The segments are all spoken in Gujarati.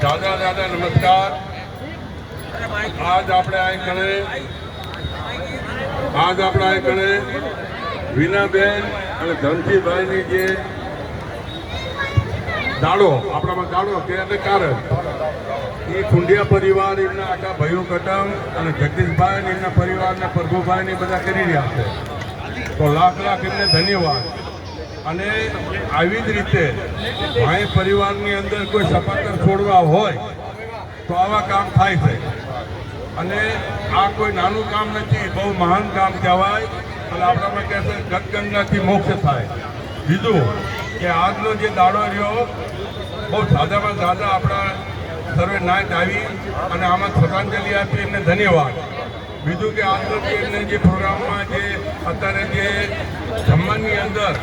દાદા દાદા નમસ્કાર। આજ આપણે આ કણે વિનાબેન અને ધનજીભાઈની જે દાડો આપણામાં દાડો કે એટલે કારણ એ ખુંડિયા પરિવાર એમના આખા ભાઈઓ કટમ અને જગદીશભાઈ એમના પરિવારના પ્રભુભાઈ ને બધા કરી રહ્યા છે, તો લાખ લાખ એમને ધન્યવાદ। અને આવી જ રીતે ભાઈ પરિવારની અંદર કોઈ સપાટર છોડવા હોય તો આવા કામ થાય છે, અને આ કોઈ નાનું કામ નથી, બહુ મહાન કામ કહેવાય। અને આપણામાં કહે છે ગતગંગાથી મોક્ષ થાય। બીજું કે આજનો જે દાડો રહ્યો બહુ સાદામાં સાદા આપણા સર્વે નાયક આવી અને આમાં શ્રદ્ધાંજલિ આપી એમને ધન્યવાદ। બીજું કે આજનો એમને જે પ્રોગ્રામમાં જે અત્યારે જે જમવાની અંદર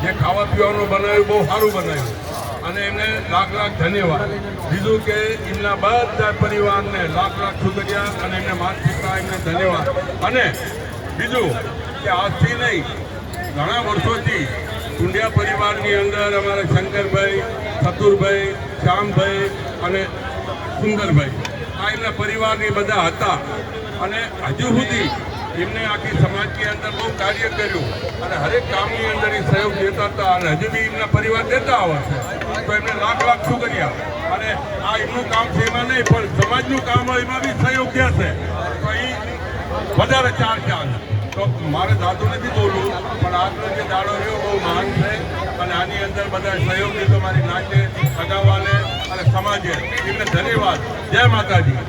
જે ખાવા પીવાનું બનાવ્યું બહુ સારું બનાવ્યું અને એમને લાખ લાખ ધન્યવાદ। બીજું કે એમના બધા પરિવારને લાખ લાખ શુક્રિયા અને એમને માતા પિતા એમને ધન્યવાદ। અને બીજું કે આજથી નહીં ઘણા વર્ષોથી કુંડિયા પરિવારની અંદર અમારા શંકરભાઈ, ચતુરભાઈ, શ્યામભાઈ અને સુંદરભાઈ આ એમના પરિવારની બધા હતા અને હજુ સુધી એમને આખી સમાજની અંદર બહુ કાર્ય કર્યું અને હરેક કામની અંદર એ સહયોગ દેતા હતા અને હજુ બી એમના પરિવાર દેતા આવે છે, તો એમને લાખ લાખ શુક્રિયા। અને આ એમનું કામ છે એમાં નહીં પણ સમાજનું કામ હોય એમાં બી સહયોગ દેશે તો એ વધારે ચાર ચાંદ। તો મારે દાદુ નથી બોલવું પણ આજનો જે દાડો રહ્યો બહુ મહાન છે અને આની અંદર બધા સહયોગ દીધો મારી નાચે અગાવાને અને સમાજે એમને ધન્યવાદ। જય માતાજી।